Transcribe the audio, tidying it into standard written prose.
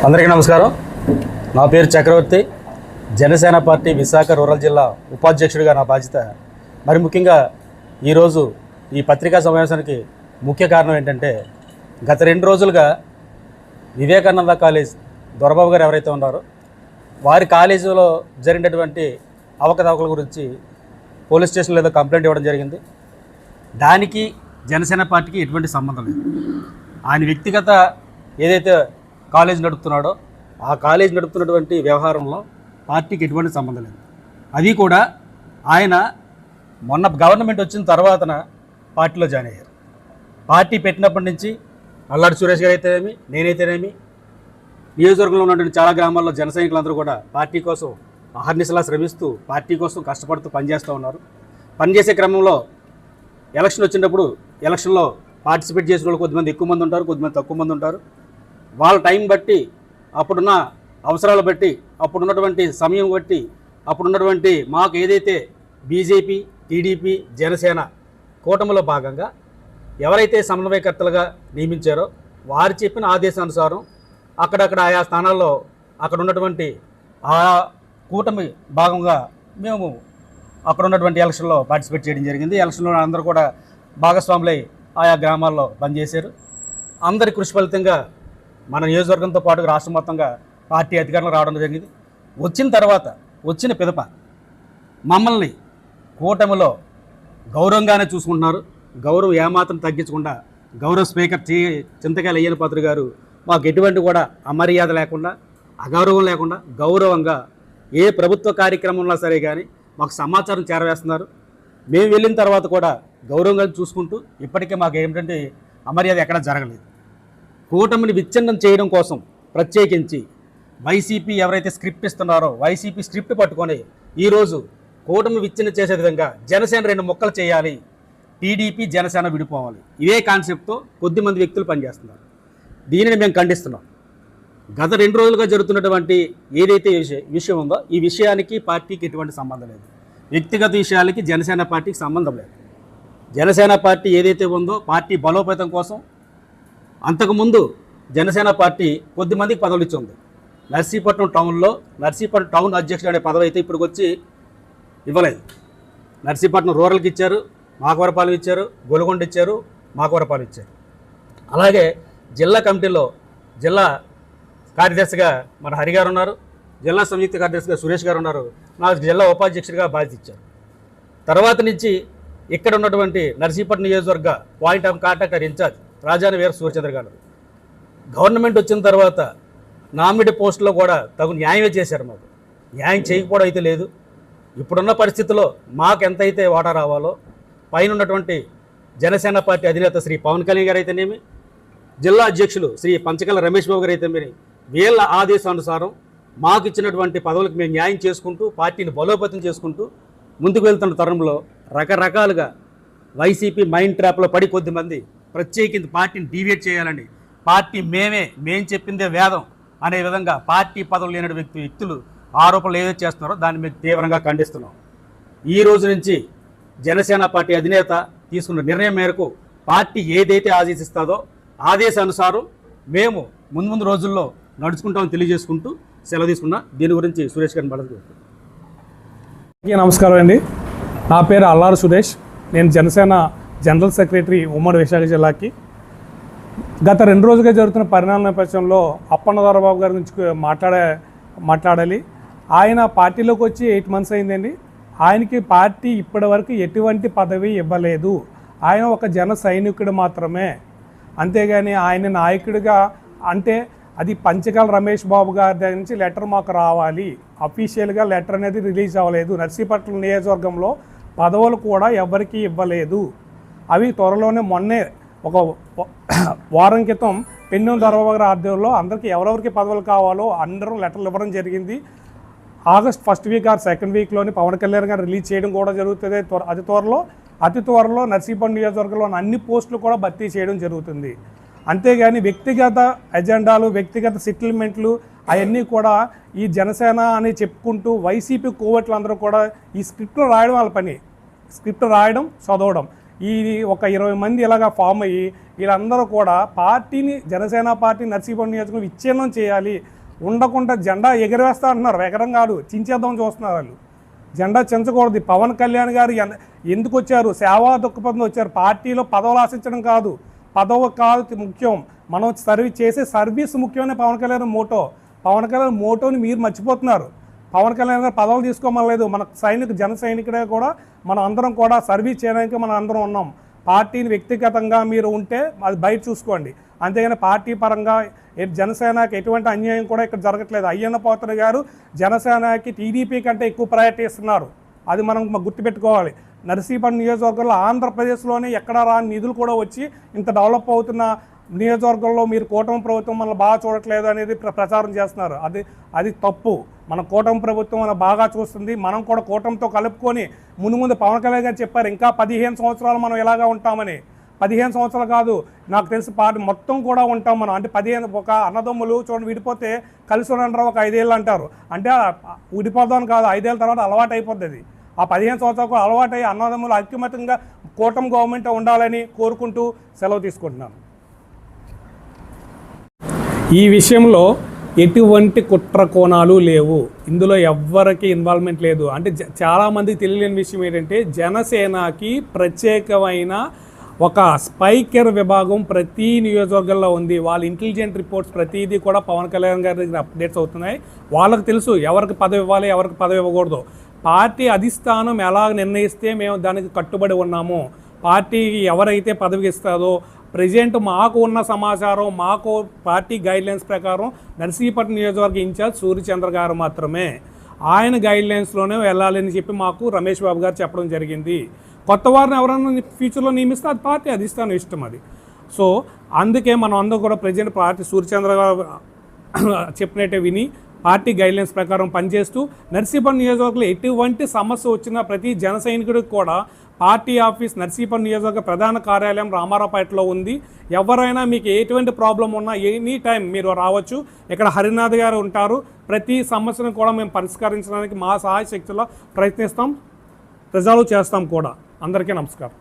అందరికీ నమస్కారం. నా పేరు చక్రవర్తి. జనసేన పార్టీ విశాఖ రూరల్ జిల్లా ఉపాధ్యక్షుడిగా నా బాధ్యత. మరి ముఖ్యంగా ఈరోజు ఈ పత్రికా సమావేశానికి ముఖ్య కారణం ఏంటంటే, గత 2 రోజులుగా వివేకానంద కాలేజ్ దొరబాబు గారు ఎవరైతే ఉన్నారో వారి కాలేజీలో జరిగినటువంటి అవకతవకల గురించి పోలీస్ స్టేషన్లో ఏదో కంప్లైంట్ ఇవ్వడం జరిగింది. దానికి జనసేన పార్టీకి ఎటువంటి సంబంధం లేదు. ఆయన వ్యక్తిగత ఏదైతే కాలేజ్ నడుపుతున్నాడో ఆ కాలేజ్ నడుపుతున్నటువంటి వ్యవహారంలో పార్టీకి ఎటువంటి సంబంధం లేదు. అది కూడా ఆయన మొన్న గవర్నమెంట్ వచ్చిన తర్వాతన పార్టీలో జాయిన్ అయ్యారు. పార్టీ పెట్టినప్పటి నుంచి అల్లాడి సురేష్ గారు అయితేనేమి, నేనైతేనేమి, నియోజకవర్గంలో ఉన్నటువంటి చాలా గ్రామాల్లో జన సైనికులందరూ కూడా పార్టీ కోసం అహర్నిశలా శ్రమిస్తూ పార్టీ కోసం కష్టపడుతూ పనిచేస్తూ ఉన్నారు. పనిచేసే క్రమంలో ఎలక్షన్ వచ్చినప్పుడు ఎలక్షన్లో పార్టిసిపేట్ చేసిన వాళ్ళు కొద్దిమంది ఎక్కువ మంది ఉంటారు, కొద్దిమంది తక్కువ మంది ఉంటారు. వాళ్ళ టైం బట్టి, అప్పుడున్న అవసరాలు బట్టి, అప్పుడున్నటువంటి సమయం బట్టి, అప్పుడున్నటువంటి మాకు ఏదైతే బీజేపీ, టీడీపీ, జనసేన కూటమిలో భాగంగా ఎవరైతే సమన్వయకర్తలుగా నియమించారో వారు చెప్పిన ఆదేశానుసారం అక్కడక్కడ ఆయా స్థానాల్లో అక్కడ ఉన్నటువంటి ఆ కూటమి భాగంగా మేము అక్కడ ఉన్నటువంటి ఎలక్షన్లో పార్టిసిపేట్ చేయడం జరిగింది. ఎలక్షన్లో అందరూ కూడా భాగస్వాములై ఆయా గ్రామాల్లో పనిచేశారు. అందరి కృషి ఫలితంగా మన నియోజకవర్గంతో పాటు రాష్ట్రం మొత్తంగా పార్టీ అధికారంలో రావడం జరిగింది. వచ్చిన తర్వాత వచ్చిన పిదప మమ్మల్ని కూటమిలో గౌరవంగానే చూసుకుంటున్నారు. గౌరవం ఏమాత్రం తగ్గించకుండా గౌరవ స్పీకర్ చింతకాయల అయ్యన్న పాత్ర గారు మాకు ఎటువంటి కూడా అమర్యాద లేకుండా, అగౌరవం లేకుండా గౌరవంగా ఏ ప్రభుత్వ కార్యక్రమంలో సరే కానీ మాకు సమాచారం చేరవేస్తున్నారు. మేము వెళ్ళిన తర్వాత కూడా గౌరవంగా చూసుకుంటూ ఇప్పటికే మాకు ఏమిటంటే అమర్యాద ఎక్కడా జరగలేదు. కూటమిని విచ్ఛిన్నం చేయడం కోసం ప్రత్యేకించి వైసీపీ ఎవరైతే స్క్రిప్ట్ ఇస్తున్నారో వైసీపీ స్క్రిప్ట్ పట్టుకొని ఈరోజు కూటమి విచ్ఛిన్నం చేసే విధంగా జనసేన 2 ముక్కలు చేయాలి, టీడీపీ జనసేన విడిపోవాలి, ఇదే కాన్సెప్ట్తో కొద్దిమంది వ్యక్తులు పనిచేస్తున్నారు. దీనిని మేము ఖండిస్తున్నాం. గత 2 రోజులుగా జరుగుతున్నటువంటి ఏదైతే విషయం ఉందో ఈ విషయానికి పార్టీకి ఎటువంటి సంబంధం లేదు. వ్యక్తిగత విషయాలకి జనసేన పార్టీకి సంబంధం లేదు. జనసేన పార్టీ ఏదైతే ఉందో పార్టీ బలోపేతం కోసం అంతకుముందు జనసేన పార్టీ కొద్దిమందికి పదవులు ఇచ్చింది. నర్సీపట్నం టౌన్లో నర్సీపట్నం టౌన్ అధ్యక్షుడు అనే పదవి అయితే ఇప్పుడు వచ్చి ఇవ్వలేదు. నర్సీపట్నం రూరల్కి ఇచ్చారు, మాకవరపాలెం ఇచ్చారు, గొలుగొండ ఇచ్చారు, మాకవరపాలెం ఇచ్చారు. అలాగే జిల్లా కమిటీలో జిల్లా కార్యదర్శిగా మన హరి గారు ఉన్నారు, జిల్లా సంయుక్త కార్యదర్శిగా సురేష్ గారు ఉన్నారు. నాకు జిల్లా ఉపాధ్యక్షుడిగా బాధ్యత ఇచ్చారు. తర్వాత నుంచి ఇక్కడ ఉన్నటువంటి నర్సీపట్నం నియోజకవర్గ పాయింట్ ఆఫ్ కాంటాక్ట్ ఇన్ఛార్జ్ రాజాని వీర సూర్యచంద్ర గారు గవర్నమెంట్ వచ్చిన తర్వాత నామినేట్ పోస్టులో కూడా తగు న్యాయమే చేశారు. మాకు న్యాయం చేయకపోవడం అయితే లేదు. ఇప్పుడున్న పరిస్థితుల్లో మాకు ఎంతైతే వాటా రావాలో పైన ఉన్నటువంటి జనసేన పార్టీ అధినేత శ్రీ పవన్ కళ్యాణ్ గారు అయితేనేమి, జిల్లా అధ్యక్షులు శ్రీ పంచకల్ల రమేష్ బాబు గారు అయితేనేమి, వీళ్ళ ఆదేశానుసారం మాకు ఇచ్చినటువంటి పదవులకు మేము న్యాయం చేసుకుంటూ పార్టీని బలోపేతం చేసుకుంటూ ముందుకు వెళ్తున్న తరుణంలో రకరకాలుగా వైసీపీ మైండ్ ట్రాప్లో పడి కొద్దిమంది ప్రత్యేకించి పార్టీని డీవియేట్ చేయాలని, పార్టీ మేం చెప్పిందే వేదం అనే విధంగా పార్టీ పదవులు లేని వ్యక్తులు ఆరోపణలు ఏదైతే చేస్తున్నారో దాన్ని మేము తీవ్రంగా ఖండిస్తున్నాం. ఈ రోజు నుంచి జనసేన పార్టీ అధినేత తీసుకున్న నిర్ణయం మేరకు పార్టీ ఏదైతే ఆదేశిస్తుందో ఆదేశానుసారం మేము ముందు రోజుల్లో నడుచుకుంటామని తెలియజేసుకుంటూ సెలవు తీసుకున్నా. దీని గురించి సురేష్ గారిని మాట్లాడుతున్నాను. నమస్కారం అండి. నా పేరు అల్లారు సురేష్. నేను జనసేన జనరల్ సెక్రటరీ ఉమ్మడి విశాఖ జిల్లాకి. గత 2 రోజులుగా జరుగుతున్న పరిణామాల నేపథ్యంలో అప్పన్న దొరబాబు గారి నుంచి మాట్లాడాలి. ఆయన పార్టీలోకి వచ్చి 8 months అయిందండి. ఆయనకి పార్టీ ఇప్పటి వరకు ఎటువంటి పదవి ఇవ్వలేదు. ఆయన ఒక జన సైనికుడు మాత్రమే. అంతేగాని ఆయన నాయకుడిగా అంటే అది పంచకల్ రమేష్ బాబు గారి దగ్గర నుంచి లెటర్ మాకు రావాలి, అఫీషియల్గా లెటర్ అనేది రిలీజ్ అవ్వలేదు. నర్సీపట్నం నియోజకవర్గంలో పదవులు కూడా ఎవరికీ ఇవ్వలేదు. అవి త్వరలోనే మొన్నే ఒక వారం క్రితం పెన్నెం దొరబాబు గారి ఆధ్వర్యంలో అందరికీ ఎవరెవరికి పదవులు కావాలో అందరూ లెటర్లు ఇవ్వడం జరిగింది. August 1st week or 2nd వీక్లోని పవన్ కళ్యాణ్ గారు రిలీజ్ చేయడం కూడా జరుగుతుంది. అతి త్వరలో నర్సీపట్నం నియోజకవర్గంలో అన్ని పోస్టులు కూడా భర్తీ చేయడం జరుగుతుంది. అంతేగాని వ్యక్తిగత ఎజెండాలు, వ్యక్తిగత సెటిల్మెంట్లు అవన్నీ కూడా ఈ జనసేన అని చెప్పుకుంటూ వైసీపీ కోవట్లందరూ కూడా ఈ స్క్రిప్ట్లో రాయడం వాళ్ళ పని. స్క్రిప్ట్ రాయడం, చదవడం. ఈ ఒక 20 మంది ఇలాగా ఫామ్ అయ్యి వీళ్ళందరూ కూడా పార్టీని, జనసేన పార్టీ నర్సీపట్నం నియోజకవర్గం విచ్ఛిన్నం చేయాలి, ఉండకుండా జెండా ఎగరవేస్తా అంటున్నారు, ఎగరం కాదు చించేద్దాం చూస్తున్నారు వాళ్ళు. జెండా చించకూడదు. పవన్ కళ్యాణ్ గారు ఎందుకు వచ్చారు? సేవా దృక్పథంతో వచ్చారు. పార్టీలో పదవులు ఆశించడం కాదు, పదవి కాదు ముఖ్యం, మనం సర్వీస్ ముఖ్యమనే పవన్ కళ్యాణ్ మోటో. పవన్ కళ్యాణ్ మోటోని మీరు మర్చిపోతున్నారు. పవన్ కళ్యాణ్ గారు పదవులు తీసుకోమలేదు. మన జన సైనికుడే కూడా మనం అందరం కూడా సర్వీస్ చేయడానికి మనం అందరం ఉన్నాం. పార్టీని వ్యక్తిగతంగా మీరు ఉంటే అది బయట చూసుకోండి, అంతేగాని పార్టీ పరంగా జనసేనకి ఎటువంటి అన్యాయం కూడా ఇక్కడ జరగట్లేదు. అయ్యన్న పాత్రుడు గారు జనసేనకి టీడీపీ కంటే ఎక్కువ ప్రయారిటీ ఇస్తున్నారు, అది మనం గుర్తుపెట్టుకోవాలి. నర్సీపట్నం నియోజకవర్గంలో ఆంధ్రప్రదేశ్లోనే ఎక్కడా రాని నిధులు కూడా వచ్చి ఇంత డెవలప్ అవుతున్న నియోజకవర్గంలో మీరు కూటమి ప్రభుత్వం మనల్ని బాగా చూడట్లేదు అనేది ప్రచారం చేస్తున్నారు. అది తప్పు. మన కూటమి ప్రభుత్వం మనం బాగా చూస్తుంది. మనం కూడా కూటమితో కలుపుకొని ముందు పవన్ కళ్యాణ్ గారు చెప్పారు ఇంకా 15 సంవత్సరాలు మనం ఇలాగా ఉంటామని. 15 సంవత్సరాలు కాదు, నాకు తెలిసి పార్టీ మొత్తం కూడా ఉంటాం మనం. అంటే 15 ఒక అన్నదమ్ములు చూడండి విడిపోతే కలిసి ఉండరా ఒక 5 ఏళ్ళు అంటారు. అంటే విడిపోదాం కాదు, 5 ఏళ్ళ తర్వాత అలవాటు అయిపోతుంది. ఆ 15 సంవత్సరాలు కూడా అలవాటు అయ్యి అన్నదమ్ములు ఐక్యమత్యంగా కూటమి గవర్నమెంట్ ఉండాలని కోరుకుంటూ సెలవు తీసుకుంటున్నాను. ఈ విషయంలో ఎటువంటి కుట్ర కోణాలు లేవు, ఇందులో ఎవ్వరికి ఇన్వాల్వ్మెంట్ లేదు. అంటే చాలామందికి తెలియని విషయం ఏంటంటే జనసేనకి ప్రత్యేకమైన ఒక స్పైకర్ విభాగం ప్రతి నియోజకవర్గంలో ఉంది. వాళ్ళ ఇంటెలిజెంట్ రిపోర్ట్స్ ప్రతిదీ కూడా పవన్ కళ్యాణ్ గారి దగ్గర అప్డేట్స్ అవుతున్నాయి. వాళ్ళకి తెలుసు ఎవరికి పదవి ఇవ్వాలి, ఎవరికి పదవి ఇవ్వకూడదు. పార్టీ అధిష్టానం ఎలా నిర్ణయిస్తే మేము దానికి కట్టుబడి ఉన్నాము. పార్టీకి ఎవరైతే పదవి ఇస్తారో ప్రజెంట్ మాకు ఉన్న సమాచారం, మాకు పార్టీ గైడ్లైన్స్ ప్రకారం నర్సీపట్నం నియోజకవర్గ ఇన్ఛార్జ్ సూర్యచంద్ర గారు మాత్రమే ఆయన గైడ్లైన్స్లోనే వెళ్ళాలని చెప్పి మాకు రమేష్ బాబు గారు చెప్పడం జరిగింది. కొత్త వారిని ఎవరైనా ఫ్యూచర్లో నియమిస్తే అది పార్టీ అధిష్టానం ఇష్టం అది. సో అందుకే మనం అందరూ కూడా ప్రజెంట్ పార్టీ సూర్యచంద్ర గారు చెప్పినట్టే విని పార్టీ గైడ్లైన్స్ ప్రకారం పనిచేస్తూ నర్సీపట్నం నియోజకవర్గంలో ఎటువంటి సమస్య వచ్చినా ప్రతి జన సైనికుడికి కూడా పార్టీ ఆఫీస్ నర్సీపట్నం నియోజకవర్గ ప్రధాన కార్యాలయం రామారావుపేటలో ఉంది. ఎవరైనా మీకు ఎటువంటి ప్రాబ్లం ఉన్నా ఎనీ టైం మీరు రావచ్చు. ఇక్కడ హరినాథ్ గారు ఉంటారు. ప్రతి సమస్యను కూడా మేము పరిష్కరించడానికి మా సహాయ శక్తిలో ప్రయత్నిస్తాం, రిజాల్వ్ చేస్తాం కూడా. అందరికీ నమస్కారం.